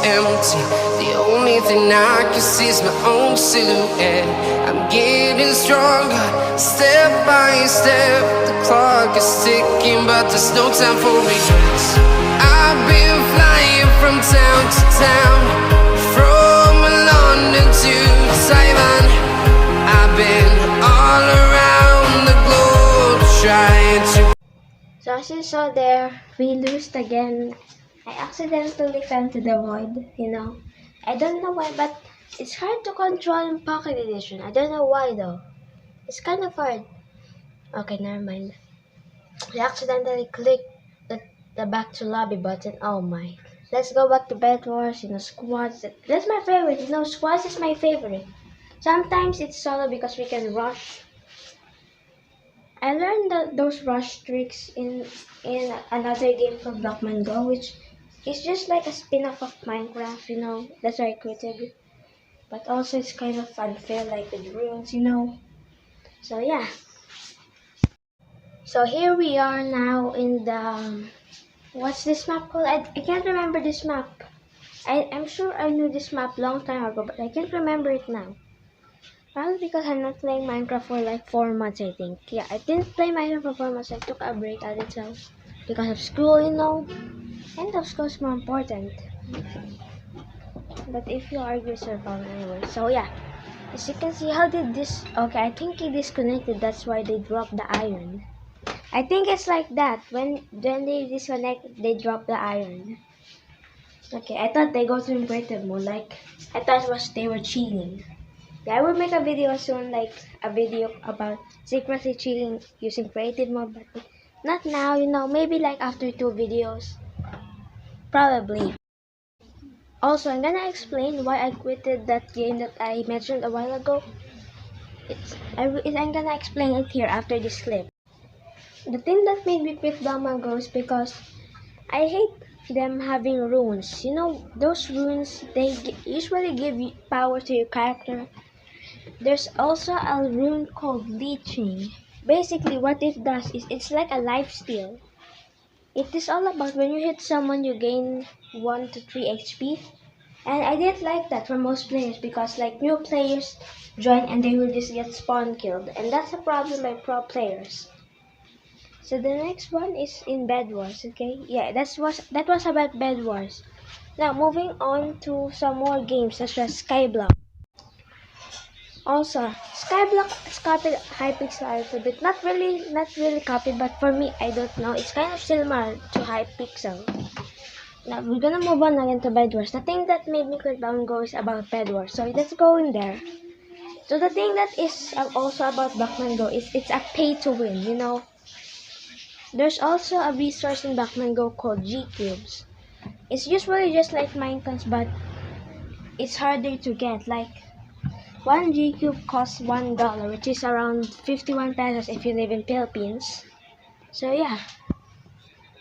empty. The only thing I can see is my own silhouette. I'm getting stronger, step by step. The clock is ticking, but there's no time for regrets. I've been flying from town to town, from London to Taiwan. I've been all around the globe trying to. So as you saw there, we lost again. I accidentally fell to the void, I don't know why, but it's hard to control in Pocket Edition. I don't know why though. It's kind of hard. Okay, never mind. I accidentally clicked the back to lobby button. Oh my. Let's go back to Bed Wars, squads. That's my favorite, squads is my favorite. Sometimes it's solo because we can rush. I learned those rush tricks in another game called Blockman GO, which is just like a spin-off of Minecraft, That's why I created it. But also it's kind of unfair, like with runes, So yeah. So here we are now in the what's this map called? I can't remember this map. I'm sure I knew this map long time ago, but I can't remember it now. Probably because I'm not playing Minecraft for like 4 months, I think. Yeah, I didn't play Minecraft for 4 months. I took a break at itself because of school, End of school is more important. But if you argue, it's your problem anyway. So yeah, as you can see, how did this? Okay, I think he disconnected. That's why they dropped the iron. I think it's like that. When they disconnect, they drop the iron. Okay, I thought they go to creative mode. Like I thought they were cheating. Yeah, I will make a video soon, like a video about secretly cheating using creative mode, but not now, maybe like after 2 videos. Probably. Also, I'm gonna explain why I quitted that game that I mentioned a while ago. I'm gonna explain it here after this clip. The thing that made me quit Blockman GO is because I hate them having runes. Those runes, they usually give you power to your character. There's also a rune called leeching. Basically, what it does is it's like a lifesteal. It is all about when you hit someone, you gain 1 to 3 HP. And I didn't like that for most players because like new players join and they will just get spawn killed. And that's a problem by pro players. So the next one is in Bed Wars, okay? Yeah, that was about Bed Wars. Now moving on to some more games such as Skyblock. Also, Skyblock is copied Hypixel a little bit. Not really copied, but for me, I don't know. It's kind of similar to Hypixel. Now, we're gonna move on again to Bed Wars. The thing that made me quit Blockman GO is about Bed Wars. So let's go in there. So the thing that is also about Blockman GO is it's a pay to win, There's also a resource in Blockman GO called G-Cubes. It's usually just like Minecraft, but it's harder to get. Like, 1 G-Cube costs $1, which is around 51 pesos if you live in Philippines. So yeah.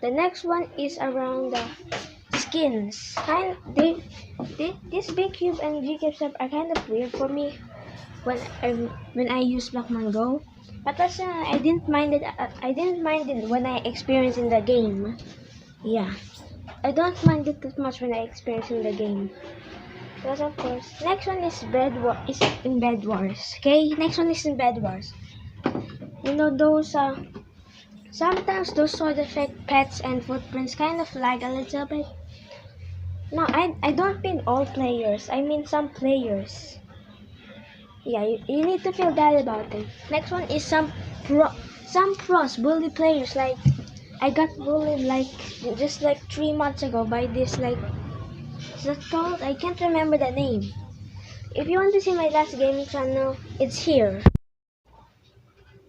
The next one is around the skins. This big cube and G-Cubes are kind of weird for me when I use Blockman GO. But that's I didn't mind it. I didn't mind it when I experienced in the game. Yeah, I don't mind it that much when I experience in the game. Because of course, next one is in Bed Wars. Okay, next one is in Bed Wars. Those sometimes those sword effect pets and footprints kind of lag a little bit. No, I don't mean all players. I mean some players. Yeah, you need to feel bad about it. Next one is some pros bully players. Like I got bullied just 3 months ago by this is that called? I can't remember the name. If you want to see my last gaming channel, it's here.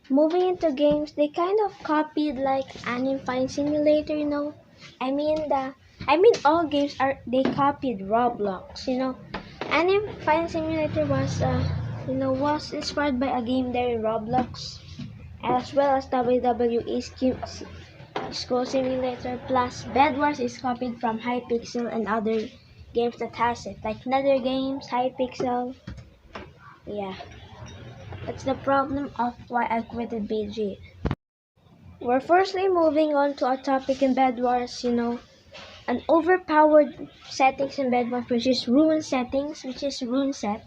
Moving into games, they kind of copied like Anime Fine Simulator, I mean all games they copied Roblox, Anime Fine Simulator was inspired by a game there in Roblox, as well as WWE School Simulator, plus Bed Wars is copied from Hypixel and other games that has it, like Nether Games, Hypixel. Yeah, that's the problem of why I quitted BG. We're firstly moving on to a topic in Bed Wars, an overpowered settings in Bed Wars, which is rune settings, which is rune set.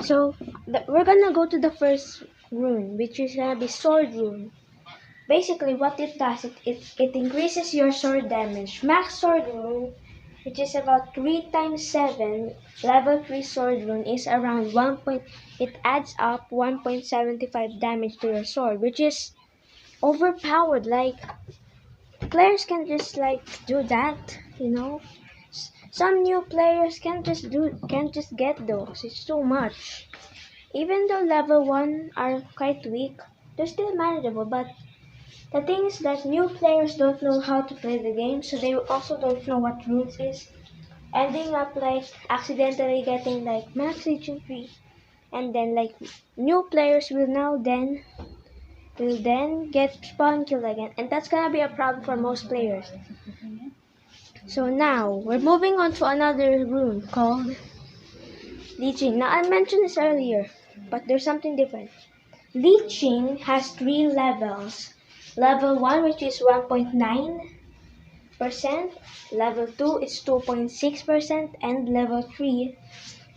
So we're gonna go to the first rune, which is gonna be sword rune. Basically, what it does, it increases your sword damage. Max sword rune, which is about 3 times 7, level 3 sword rune is around 1 point, it adds up 1.75 damage to your sword, which is overpowered. Like, players can just like do that, you know. Some new players can't just get those. It's too much. Even though level 1 are quite weak, they're still manageable, but the thing is that new players don't know how to play the game, so they also don't know what runes is, ending up like accidentally getting like max legion 3, and then like new players will then get spawn killed again, and that's gonna be a problem for most players. So now we're moving on to another rune called Leeching. Now I mentioned this earlier, but there's something different. Leeching has 3 levels. Level 1, which is 1.9%, level 2 is 2.6%, and level 3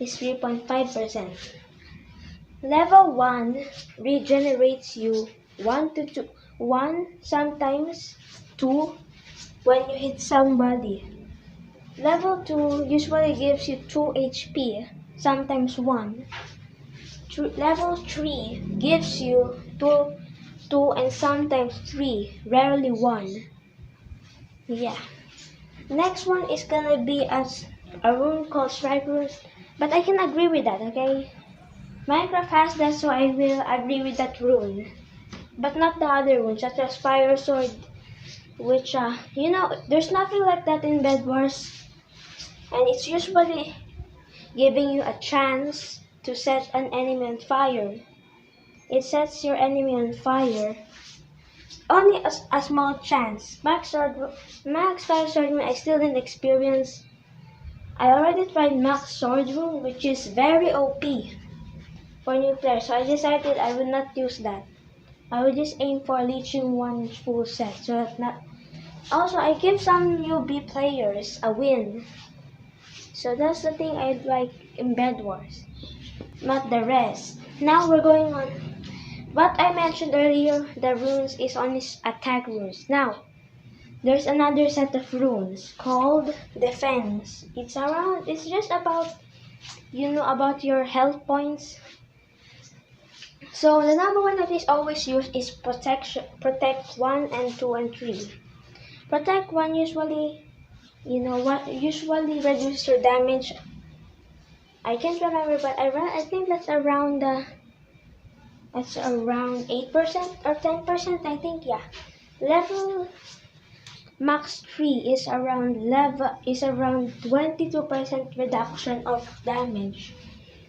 is 3.5%. Level 1 regenerates you 1, sometimes 2 when you hit somebody. Level 2 usually gives you 2 HP, sometimes 1. Level 3 gives you 2 and sometimes 3, rarely 1. Yeah. Next one is gonna be a rune called Strike Runes, but I can agree with that, okay? Minecraft has that, so I will agree with that rune. But not the other runes, such as Fire Sword, which, there's nothing like that in Bed Wars. And it's usually giving you a chance to set an enemy on fire. It sets your enemy on fire. Only a small chance. Max Fire Sword Rune, I still didn't experience. I already tried Max Sword Rune, which is very OP for new players, so I decided I would not use that. I would just aim for Leeching 1 full set. So that not. Also, I give some newbie players a win. So that's the thing I like in Bed Wars, not the rest. Now we're going on. What I mentioned earlier, the runes is only attack runes. Now, there's another set of runes called Defense. It's just about, about your health points. So the number one that is always used is Protection. Protect 1 and 2 and 3. Protect 1 usually, usually reduces your damage. I can't remember, but I think that's around 8% or 10%, I think, yeah. Level max 3 is around 22% reduction of damage,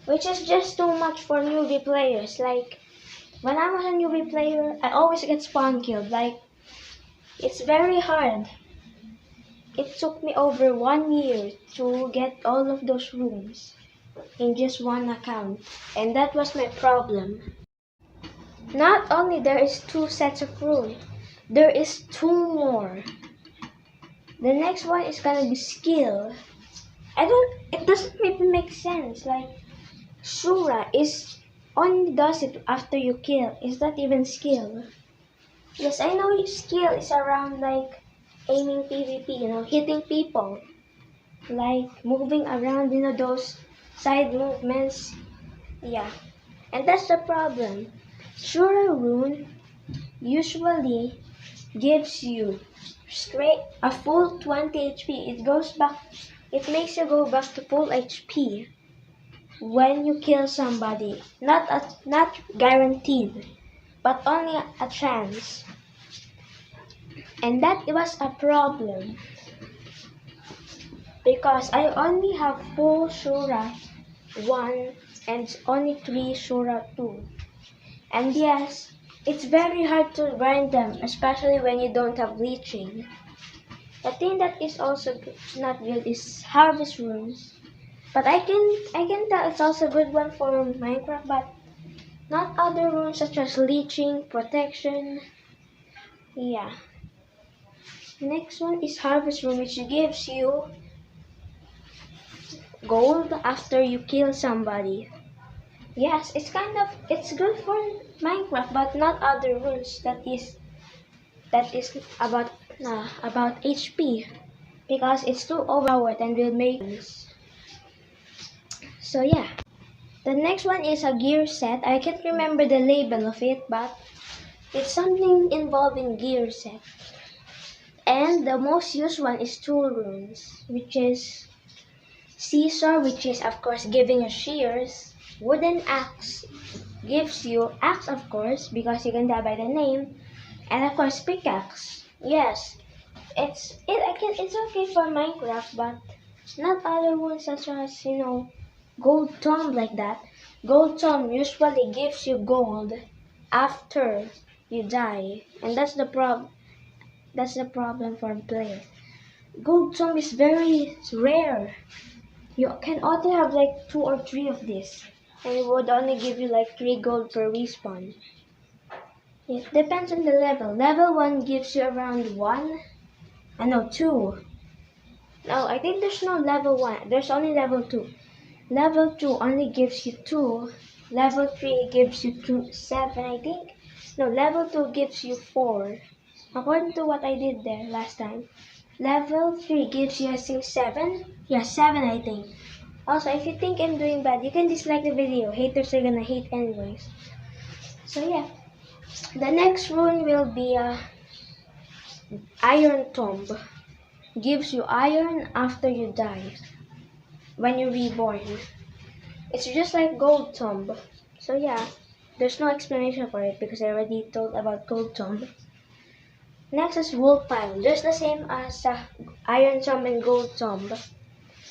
which is just too much for newbie players. Like, when I was a newbie player, I always get spawn killed. Like, it's very hard. It took me over 1 year to get all of those rooms in just one account, and that was my problem. Not only there is 2 sets of runes, there is 2 more. The next one is gonna be skill. It doesn't even make sense. Like, Shura is only does it after you kill. Is that even skill? Yes, I know skill is around like aiming PvP, hitting people. Like moving around, those side movements. Yeah. And that's the problem. Shura rune usually gives you straight a full 20 HP. It makes you go back to full HP when you kill somebody. Not guaranteed, but only a chance. And that was a problem, because I only have 4 Shura 1 and only 3 Shura 2. And yes, it's very hard to grind them, especially when you don't have leeching. The thing that is also not good is harvest runes. But I can tell it's also a good one for Minecraft, but not other runes such as leeching, protection. Yeah. Next one is Harvest Room, which gives you gold after you kill somebody. Yes, it's good for Minecraft, but not other runes. That is about HP, because it's too overpowered and will make sense. So yeah. The next one is a gear set. I can't remember the label of it, but it's something involving gear set. And the most used one is tool runes, which is Scissor, which is of course giving you shears. Wooden axe gives you axe, of course, because you can die by the name. And of course pickaxe. Yes, it's okay for Minecraft, but not other ones such as gold tomb like that. Gold tomb usually gives you gold after you die, and that's the problem. That's the problem for a player. Gold tomb is very rare. You can only have like 2 or 3 of this, and it would only give you like 3 gold per respawn. It depends on the level. Level 1 gives you around 1. I know 2. No, I think there's no level 1. There's only level 2. Level 2 only gives you 2. Level 3 gives you 7, I think. No, level 2 gives you 4. According to what I did there last time. Level 3 gives you, I think, 7. Yeah, 7, I think. Also, if you think I'm doing bad, you can dislike the video. Haters are gonna hate anyways. So yeah. The next rune will be Iron Tomb. Gives you iron after you die. When you're reborn. It's just like Gold Tomb. So yeah, there's no explanation for it because I already told about Gold Tomb. Next is Wool Pile. Just the same as Iron Tomb and Gold Tomb.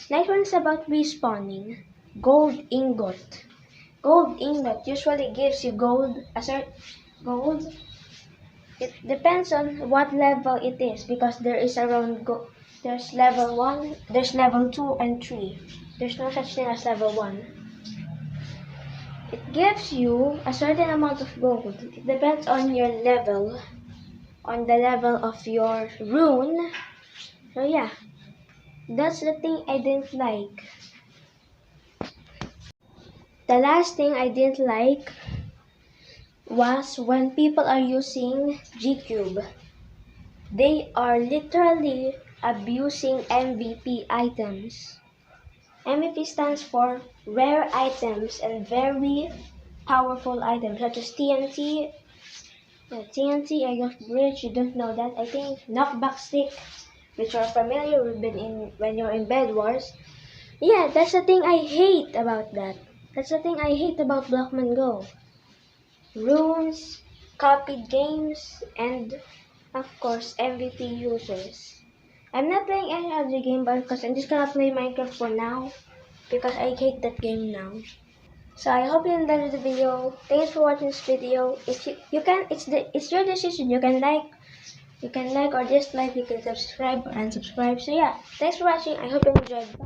Next one is about respawning. Gold Ingot. Gold Ingot usually gives you gold. Gold. It depends on what level it is because there is there's level 1, there's level 2 and 3. There's no such thing as level 1. It gives you a certain amount of gold. It depends on your level, on the level of your rune. So yeah, that's the thing I didn't like. The last thing I didn't like was when people are using G-Cube. They are literally abusing MVP items. MVP stands for rare items and very powerful items such as TNT. TNT, I got bridge, you don't know that. I think knockback stick, which you're familiar with when you're in Bed Wars. Yeah, that's the thing I hate about that. That's the thing I hate about Blockman GO. Runes, copied games, and of course MVP users. I'm not playing any other game because I'm just gonna play Minecraft for now because I hate that game now. So I hope you enjoyed the video. Thanks for watching this video. If you can, it's your decision. You can like or dislike. You can subscribe or unsubscribe. So yeah, thanks for watching. I hope you enjoyed. Bye.